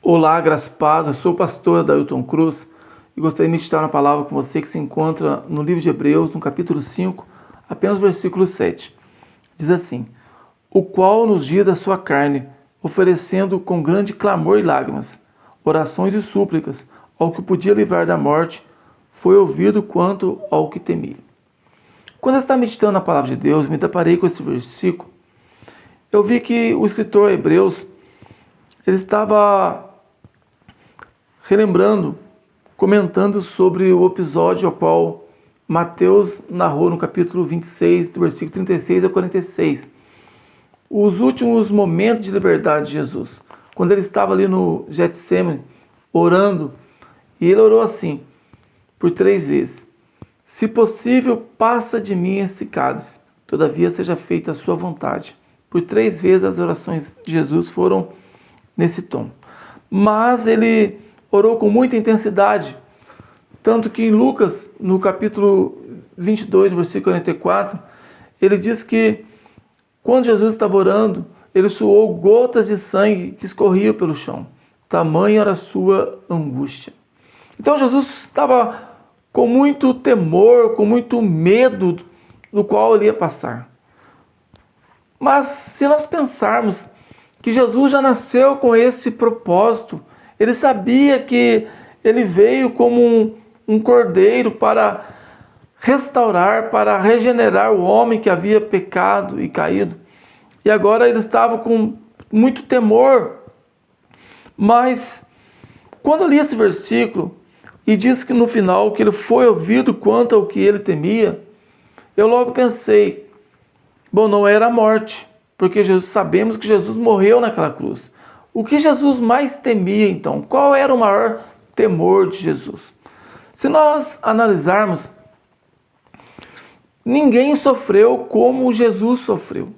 Olá, graças e paz, eu sou o pastor Adailton Cruz e gostaria de meditar na palavra com você que se encontra no livro de Hebreus, no capítulo 5, apenas o versículo 7. Diz assim: o qual nos dias da sua carne, oferecendo com grande clamor e lágrimas, orações e súplicas, ao que podia livrar da morte, foi ouvido quanto ao que temia. Quando eu estava meditando na palavra de Deus, me deparei com esse versículo, eu vi que o escritor Hebreus, ele estava relembrando, comentando sobre o episódio ao qual Mateus narrou no capítulo 26, do versículo 36 a 46. Os últimos momentos de liberdade de Jesus. Quando ele estava ali no Getsêmani, orando, e ele orou assim, por 3 vezes. Se possível, passa de mim esse cálice, todavia seja feita a sua vontade. Por 3 vezes as orações de Jesus foram nesse tom. Mas ele orou com muita intensidade, tanto que em Lucas, no capítulo 22, versículo 44, ele diz que quando Jesus estava orando, ele suou gotas de sangue que escorriam pelo chão. Tamanha era a sua angústia. Então Jesus estava com muito temor, com muito medo do qual ele ia passar. Mas se nós pensarmos que Jesus já nasceu com esse propósito, ele sabia que ele veio como um cordeiro para restaurar, para regenerar o homem que havia pecado e caído. E agora ele estava com muito temor. Mas quando eu li esse versículo e diz que no final que ele foi ouvido quanto ao que ele temia, eu logo pensei, bom, não era a morte, porque sabemos que Jesus morreu naquela cruz. O que Jesus mais temia, então? Qual era o maior temor de Jesus? Se nós analisarmos, ninguém sofreu como Jesus sofreu.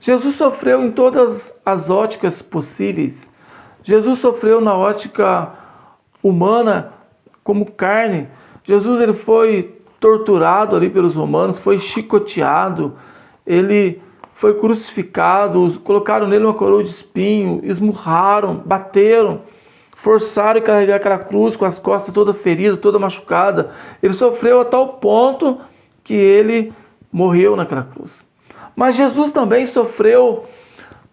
Jesus sofreu em todas as óticas possíveis. Jesus sofreu na ótica humana, como carne. Jesus ele foi torturado ali pelos romanos, foi chicoteado, ele foi crucificado, colocaram nele uma coroa de espinho, esmurraram, bateram, forçaram a carregar aquela cruz com as costas toda ferida, toda machucada. Ele sofreu a tal ponto que ele morreu naquela cruz. Mas Jesus também sofreu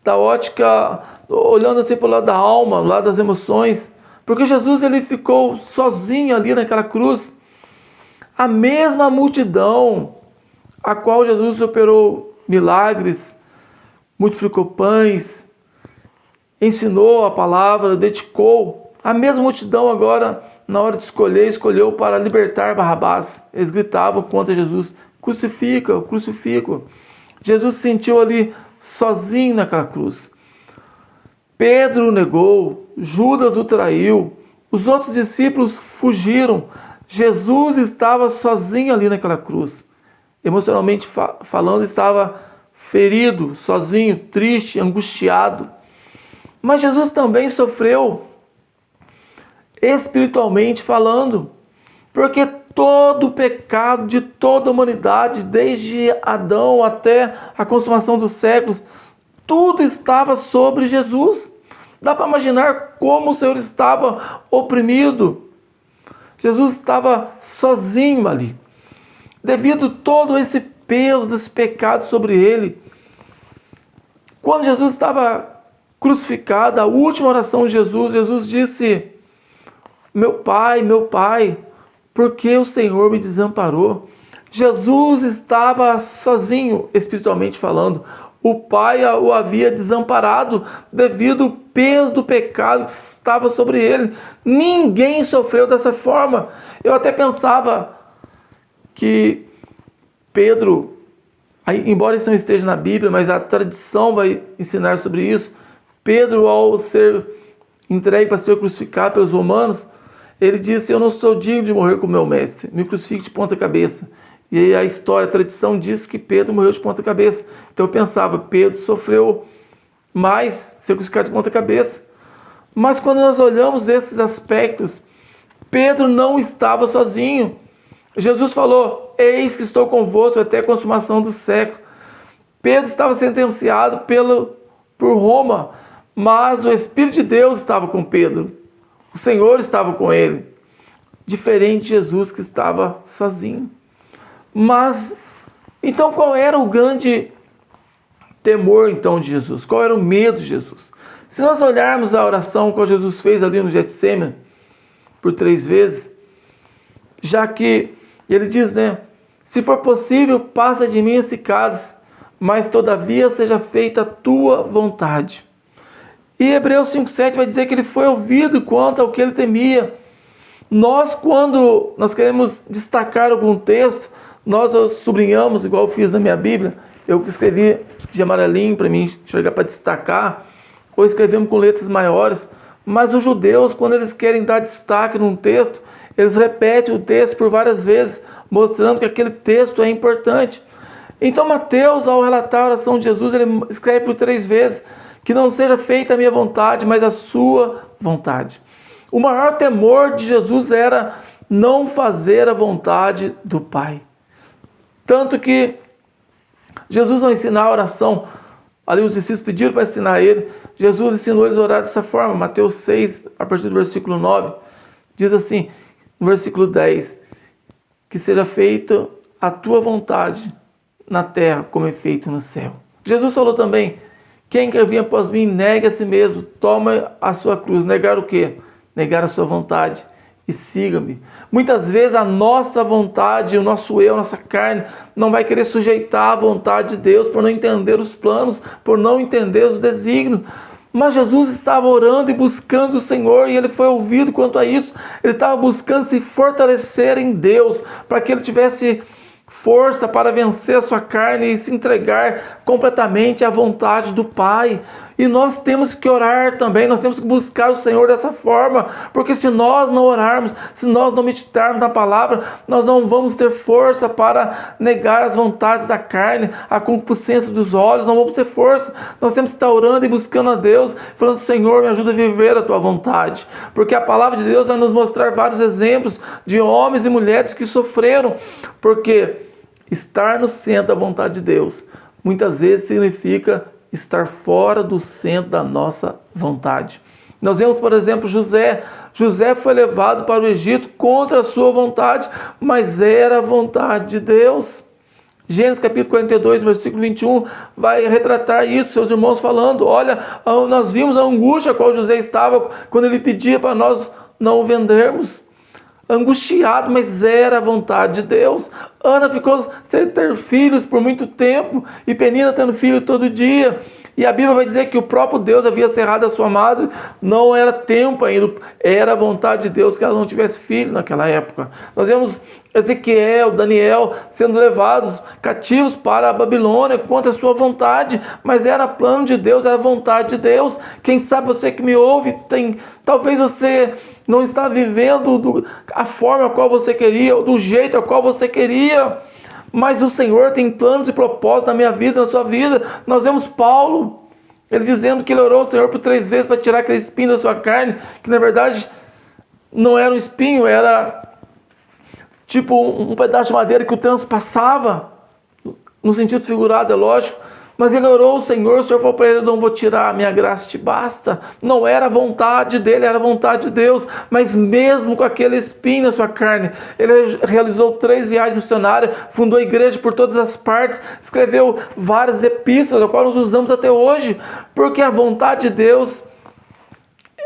da ótica, olhando assim pelo lado da alma, do lado das emoções, porque Jesus ele ficou sozinho ali naquela cruz. A mesma multidão a qual Jesus operou milagres, multiplicou pães, ensinou a palavra, dedicou. A mesma multidão agora, na hora de escolher, escolheu para libertar Barrabás. Eles gritavam contra Jesus, crucifica, crucifica. Jesus se sentiu ali sozinho naquela cruz. Pedro o negou, Judas o traiu, os outros discípulos fugiram. Jesus estava sozinho ali naquela cruz. Emocionalmente falando, estava ferido, sozinho, triste, angustiado. Mas Jesus também sofreu espiritualmente falando, porque todo o pecado de toda a humanidade, desde Adão até a consumação dos séculos, tudo estava sobre Jesus. Dá para imaginar como o Senhor estava oprimido. Jesus estava sozinho ali, devido a todo esse peso desse pecado sobre ele. Quando Jesus estava crucificado, a última oração de Jesus, Jesus disse: meu Pai, por que o Senhor me desamparou? Jesus estava sozinho, espiritualmente falando. O Pai o havia desamparado devido ao peso do pecado que estava sobre ele. Ninguém sofreu dessa forma. Eu até pensava que Pedro, embora isso não esteja na Bíblia, mas a tradição vai ensinar sobre isso, Pedro, ao ser entregue para ser crucificado pelos romanos, ele disse: eu não sou digno de morrer como meu mestre, me crucifique de ponta cabeça. E aí a história, a tradição diz que Pedro morreu de ponta cabeça. Então eu pensava, Pedro sofreu mais ser crucificado de ponta cabeça. Mas quando nós olhamos esses aspectos, Pedro não estava sozinho. Jesus falou: eis que estou convosco até a consumação do século. Pedro estava sentenciado por Roma, mas o Espírito de Deus estava com Pedro. O Senhor estava com ele. Diferente de Jesus, que estava sozinho. Mas, então, qual era o grande temor, então, de Jesus? Qual era o medo de Jesus? Se nós olharmos a oração que Jesus fez ali no Getsêmani, por 3 vezes, já que ele diz, né? Se for possível, passa de mim esse cálice, mas todavia seja feita a tua vontade. E Hebreus 5,7 vai dizer que ele foi ouvido quanto ao que ele temia. Nós, quando nós queremos destacar algum texto, nós sublinhamos, igual eu fiz na minha Bíblia, eu escrevi de amarelinho para mim chegar para destacar, ou escrevemos com letras maiores, mas os judeus, quando eles querem dar destaque num texto, eles repetem o texto por várias vezes, mostrando que aquele texto é importante. Então Mateus, ao relatar a oração de Jesus, ele escreve por 3 vezes, que não seja feita a minha vontade, mas a sua vontade. O maior temor de Jesus era não fazer a vontade do Pai. Tanto que Jesus, ao ensinar a oração, ali os discípulos pediram para ensinar ele, Jesus ensinou eles a orar dessa forma. Mateus 6, a partir do versículo 9, diz assim, no versículo 10, que seja feita a tua vontade na terra como é feito no céu. Jesus falou também, quem quer vir após mim, negue a si mesmo, toma a sua cruz. Negar o quê? Negar a sua vontade e siga-me. Muitas vezes a nossa vontade, o nosso eu, a nossa carne, não vai querer sujeitar a vontade de Deus por não entender os planos, por não entender os desígnios. Mas Jesus estava orando e buscando o Senhor e ele foi ouvido quanto a isso. Ele estava buscando se fortalecer em Deus, para que ele tivesse força para vencer a sua carne e se entregar completamente à vontade do Pai. E nós temos que orar também, nós temos que buscar o Senhor dessa forma, porque se nós não orarmos, se nós não meditarmos na palavra, nós não vamos ter força para negar as vontades da carne, a concupiscência dos olhos, não vamos ter força. Nós temos que estar orando e buscando a Deus, falando, Senhor, me ajuda a viver a tua vontade, porque a palavra de Deus vai nos mostrar vários exemplos de homens e mulheres que sofreram, porque estar no centro da vontade de Deus muitas vezes significa estar fora do centro da nossa vontade. Nós vemos, por exemplo, José. José foi levado para o Egito contra a sua vontade, mas era a vontade de Deus. Gênesis capítulo 42, versículo 21, vai retratar isso, seus irmãos falando, olha, nós vimos a angústia a qual José estava quando ele pedia para nós não o vendermos. Angustiado, mas era a vontade de Deus. Ana ficou sem ter filhos por muito tempo, e Penina tendo filho todo dia. E a Bíblia vai dizer que o próprio Deus havia cerrado a sua madre, não era tempo ainda, era a vontade de Deus que ela não tivesse filho naquela época. Nós vemos Ezequiel, Daniel sendo levados cativos para a Babilônia contra a sua vontade, mas era plano de Deus, era a vontade de Deus. Quem sabe você que me ouve, talvez você não está vivendo a forma a qual você queria, ou do jeito a qual você queria, mas o Senhor tem planos e propósitos na minha vida, na sua vida. Nós vemos Paulo, ele dizendo que ele orou ao Senhor por 3 vezes para tirar aquele espinho da sua carne, que na verdade não era um espinho, era tipo um pedaço de madeira que o transpassava, no sentido figurado, é lógico. Mas ele orou ao Senhor, o Senhor falou para ele, não vou tirar, a minha graça te basta. Não era a vontade dele, era a vontade de Deus. Mas mesmo com aquele espinho na sua carne, ele realizou 3 viagens missionárias, fundou a igreja por todas as partes, escreveu várias epístolas, a qual nós usamos até hoje, porque a vontade de Deus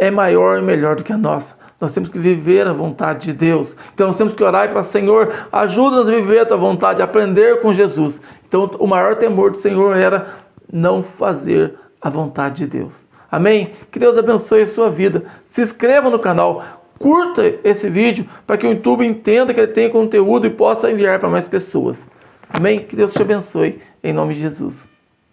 é maior e melhor do que a nossa. Nós temos que viver a vontade de Deus. Então nós temos que orar e falar, Senhor, ajuda-nos a viver a tua vontade, a aprender com Jesus. Então o maior temor do Senhor era não fazer a vontade de Deus. Amém? Que Deus abençoe a sua vida. Se inscreva no canal, curta esse vídeo para que o YouTube entenda que ele tem conteúdo e possa enviar para mais pessoas. Amém? Que Deus te abençoe em nome de Jesus.